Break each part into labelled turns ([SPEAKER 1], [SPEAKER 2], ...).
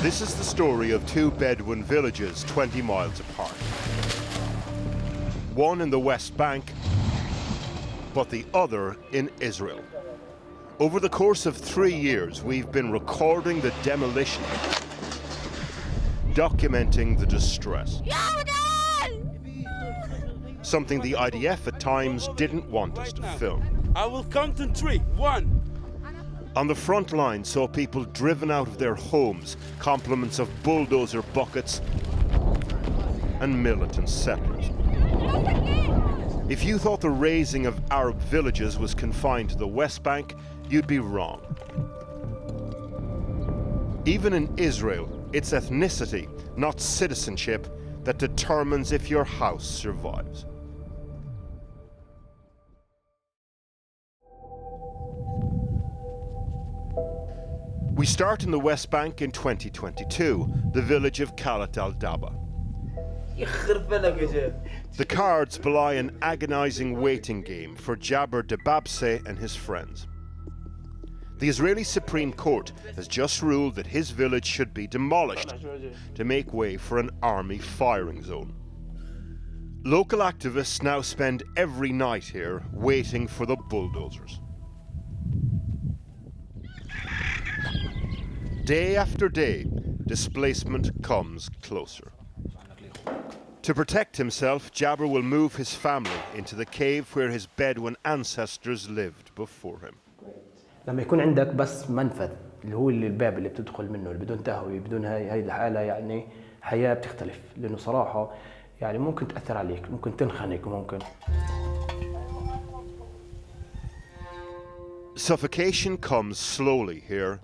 [SPEAKER 1] This is the story of two Bedouin villages 20 miles apart. One in the West Bank, but the other in Israel. Over the course of 3 years, we've been recording the demolition, documenting the distress. Something the IDF at times didn't want us to film.
[SPEAKER 2] I will count in 3. 1.
[SPEAKER 1] On the front line saw people driven out of their homes, compliments of bulldozer buckets and militant settlers. If you thought the razing of Arab villages was confined to the West Bank, you'd be wrong. Even in Israel, it's ethnicity, not citizenship, that determines if your house survives. We start in the West Bank in 2022, the village of Khalat al-Daba. The cards belie an agonizing waiting game for Jabir Debabseh and his friends. The Israeli Supreme Court has just ruled that his village should be demolished to make way for an army firing zone. Local activists now spend every night here waiting for the bulldozers. Day after day, displacement comes closer. To protect himself, Jabir will move his family into the cave where his Bedouin ancestors lived before him.
[SPEAKER 3] لما يكون عندك بس منفذ اللي هو الباب اللي بتدخل منه اللي بدون تهوية بدون هاي الحالة يعني حياة بتختلف لأنه صراحة يعني ممكن تأثر عليك ممكن تنخنق وممكن.
[SPEAKER 1] Suffocation comes slowly here,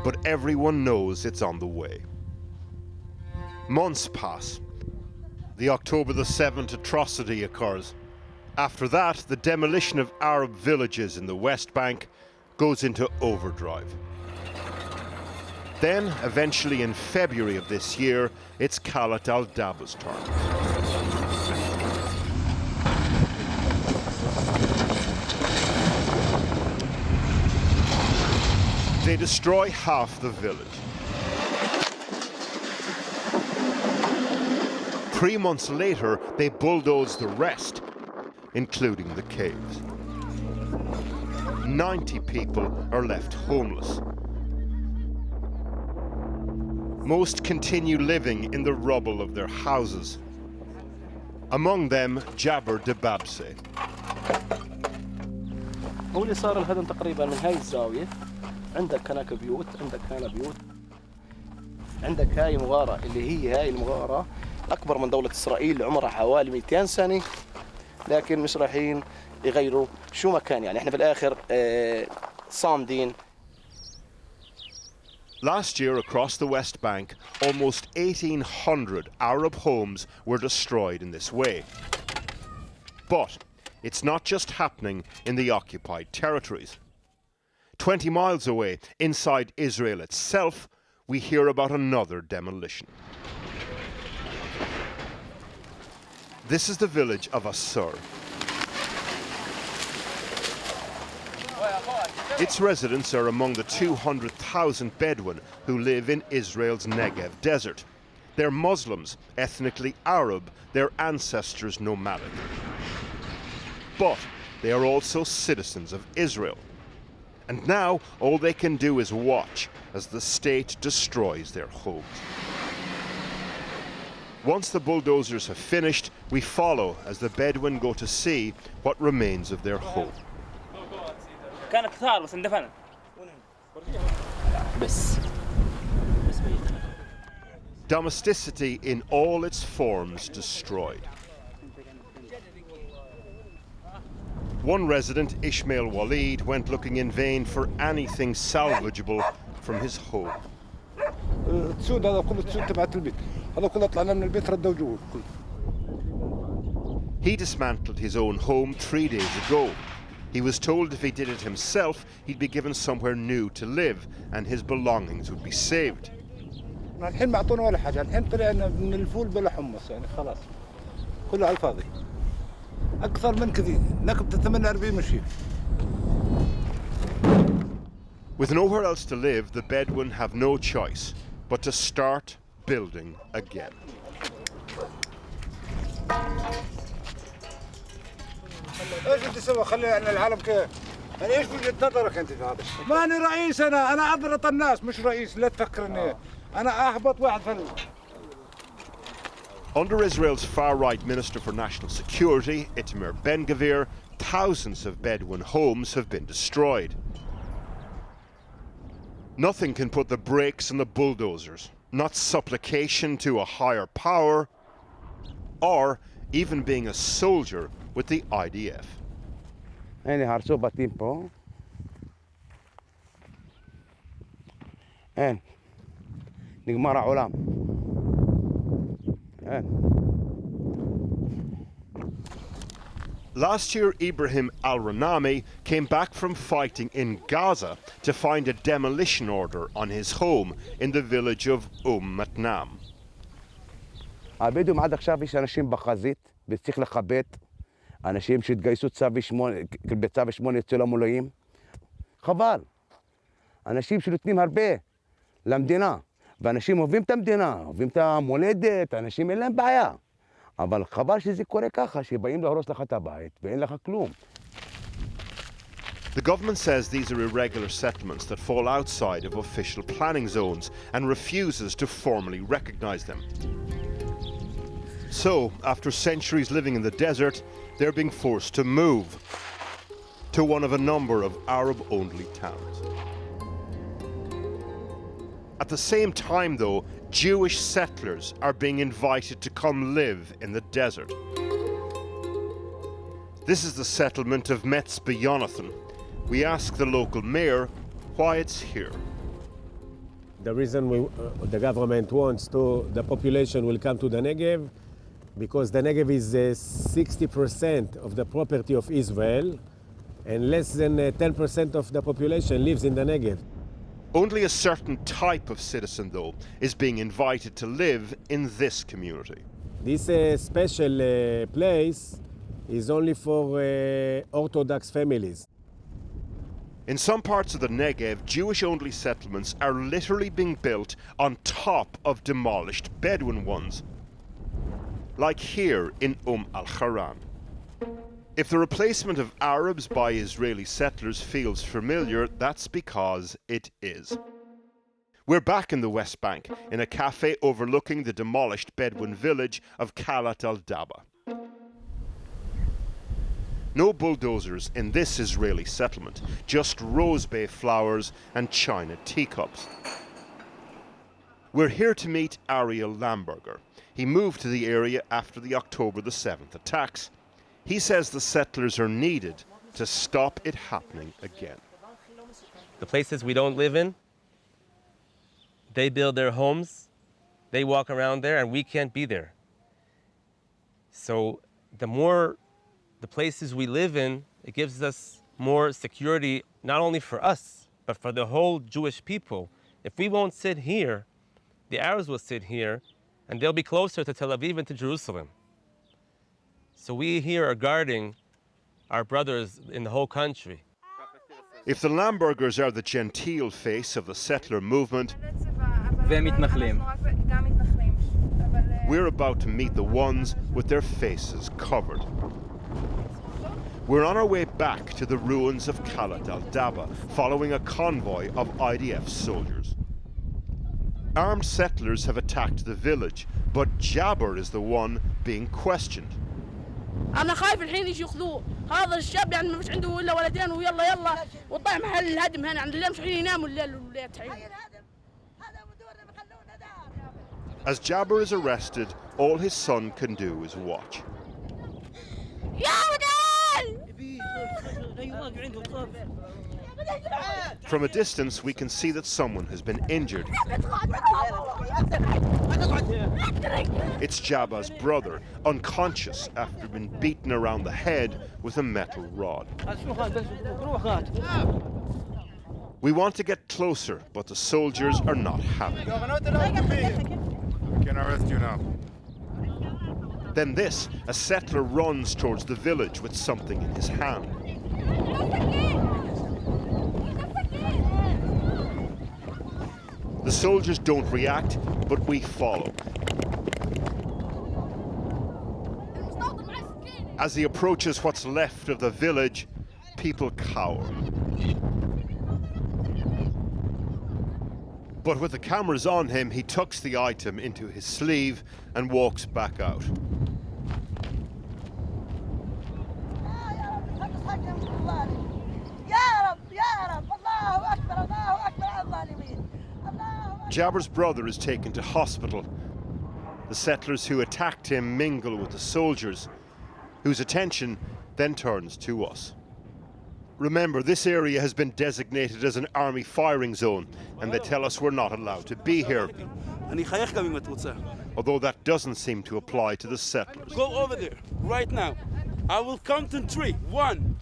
[SPEAKER 1] but everyone knows it's on the way. Months pass. The October the 7th atrocity occurs. After that, the demolition of Arab villages in the West Bank goes into overdrive. Then, eventually in February of this year, it's Khalat al-Daba's turn. They destroy half the village. 3 months later, they bulldoze the rest, including the caves. 90 people are left homeless. Most continue living in the rubble of their houses. Among them, Jabir Debabseh.
[SPEAKER 3] هو اللي صار الهدم تقريبا من هاي الزاوية عندك هناك بيوت عندك هنا بيوت عندك هاي مغارة اللي هي هاي المغارة أكبر من دولة إسرائيل عمرها حوالي 200 سنة لكن مش رايحين يغيروا شو مكان يعني احنا بالآخر صامدين.
[SPEAKER 1] Last year across the West Bank, almost 1,800 Arab homes were destroyed in this way. But it's not just happening in the occupied territories. 20 miles away, inside Israel itself, we hear about another demolition. This is the village of Assur. Its residents are among the 200,000 Bedouin who live in Israel's Negev desert. They're Muslims, ethnically Arab, their ancestors nomadic. But they are also citizens of Israel. And now all they can do is watch as the state destroys their homes. Once the bulldozers have finished, we follow as the Bedouin go to see what remains of their home. Domesticity in all its forms destroyed. One resident, Ishmael Walid, went looking in vain for anything salvageable from his home.
[SPEAKER 4] السود هذا كله السود تبعت البيت هذا كله طلعنا من البيت ردوا جوا.
[SPEAKER 1] He dismantled his own home 3 days ago. He was told if he did it himself, he'd be given somewhere new to live and his belongings would be saved.
[SPEAKER 4] الحين ما اعطونا ولا حاجه الحين طلعنا من الفول بلا حمص يعني خلاص كله على الفاضي اكثر من كذي نكبت 48 مشي.
[SPEAKER 1] With nowhere else to live, the Bedouin have no choice but to start building again.
[SPEAKER 4] ايش بدي اسوي؟ خلي عن العالم كيف؟ انا ايش وجهة نظرك انت في هذا؟ ماني رئيس، انا اضغط الناس مش رئيس، لا تفكرني انا احبط واحد في
[SPEAKER 1] Under Israel's far-right Minister for National Security, Itamar Ben-Gvir, thousands of Bedouin homes have been destroyed. Nothing can put the brakes on the bulldozers, not supplication to a higher power, or even being a soldier with the IDF.
[SPEAKER 5] הנה הרסו בתים פה. אין. נגמר העולם. אין.
[SPEAKER 1] Last year, Ibrahim al-Ranami came back from fighting in Gaza to find a demolition order on his home in the village of Matnam.
[SPEAKER 5] הבדואים עד עכשיו יש אנשים בחזית, וצריך לכבד אנשים שהתגייסו בצו 8 אצל המולאים. חבל. אנשים שנותנים הרבה למדינה, ואנשים אוהבים את המדינה, אוהבים את המולדת, אנשים אין להם בעיה. אבל חבל שזה קורה ככה, שבאים להרוס לך את הבית ואין לך כלום.
[SPEAKER 1] The government says these are irregular settlements that fall outside of official planning zones and refuses to formally recognize them. So, after centuries living in the desert, they're being forced to move to one of a number of Arab-only towns. At the same time, though, Jewish settlers are being invited to come live in the desert. This is the settlement of Metz Bedoiun. We ask the local mayor why it's here.
[SPEAKER 6] The reason the government wants the population will come to the Negev, because the Negev is 60% of the property of Israel, and less than 10% of the population lives in the Negev.
[SPEAKER 1] Only a certain type of citizen, though, is being invited to live in this community.
[SPEAKER 6] This special place is only for Orthodox families.
[SPEAKER 1] In some parts of the Negev, Jewish-only settlements are literally being built on top of demolished Bedouin ones, like here in al-Haran. If the replacement of Arabs by Israeli settlers feels familiar, that's because it is. We're back in the West Bank, in a cafe overlooking the demolished Bedouin village of Khalat al-Daba. No bulldozers in this Israeli settlement, just rose bay flowers and china teacups. We're here to meet Ariel Lamberger. He moved to the area after the October the 7th attacks. He says the settlers are needed to stop it happening again.
[SPEAKER 7] The places we don't live in, they build their homes, they walk around there, and we can't be there. So the more the places we live in, it gives us more security, not only for us, but for the whole Jewish people. If we won't sit here, the Arabs will sit here, and they'll be closer to Tel Aviv and to Jerusalem. So we here are guarding our brothers in the whole country.
[SPEAKER 1] If the Lambergers are the genteel face of the settler movement, we're about to meet the ones with their faces covered. We're on our way back to the ruins of Khalat al-Daba, following a convoy of IDF soldiers. Armed settlers have attacked the village, but Jabber is the one being questioned.
[SPEAKER 8] أنا خايف الحين يجي ياخذوه، هذا الشاب يعني ما فيش عنده إلا ولدين ويلا يلا وطلع محل الهدم هنا عند اللي مش حين يناموا الليل والليل تعين.
[SPEAKER 1] As Jabber is arrested, all his son can do is watch. From a distance, we can see that someone has been injured. It's Jabba's brother, unconscious after being beaten around the head with a metal rod. We want to get closer, but the soldiers are not happy.
[SPEAKER 4] We can arrest you now.
[SPEAKER 1] Then this, a settler runs towards the village with something in his hand. The soldiers don't react, but we follow. As he approaches what's left of the village, people cower. But with the cameras on him, he tucks the item into his sleeve and walks back out. Jabber's brother is taken to hospital. The settlers who attacked him mingle with the soldiers, whose attention then turns to us. Remember, this area has been designated as an army firing zone, and they tell us we're not allowed to be here. Although that doesn't seem to apply to the settlers.
[SPEAKER 2] Go over there, right now. I will count in 3. 1.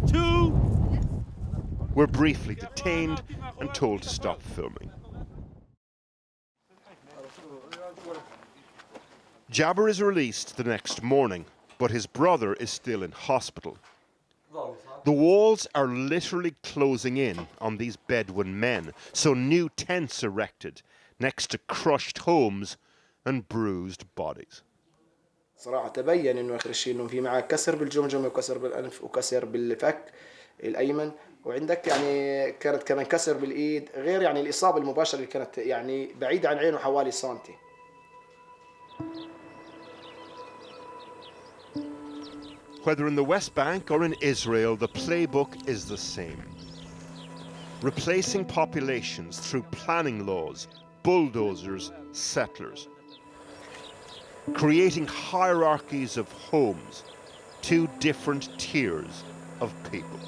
[SPEAKER 2] 2.
[SPEAKER 1] We're briefly detained and told to stop filming. Jabber is released the next morning, but his brother is still in hospital. The walls are literally closing in on these Bedouin men, so new tents erected next to crushed homes and bruised bodies.
[SPEAKER 3] صراحة تبين إنه آخر شيء إنه في معه كسر بالجمجمة وكسر بالأنف وكسر بالفك الأيمن، وعندك يعني كانت كمان كسر بالإيد، غير يعني الإصابة المباشرة اللي كانت يعني بعيدة عن عينه حوالي سنتي.
[SPEAKER 1] Whether in the West Bank or in Israel, the playbook is the same. Replacing populations through planning laws, bulldozers, settlers. Creating hierarchies of homes, 2 different tiers of people.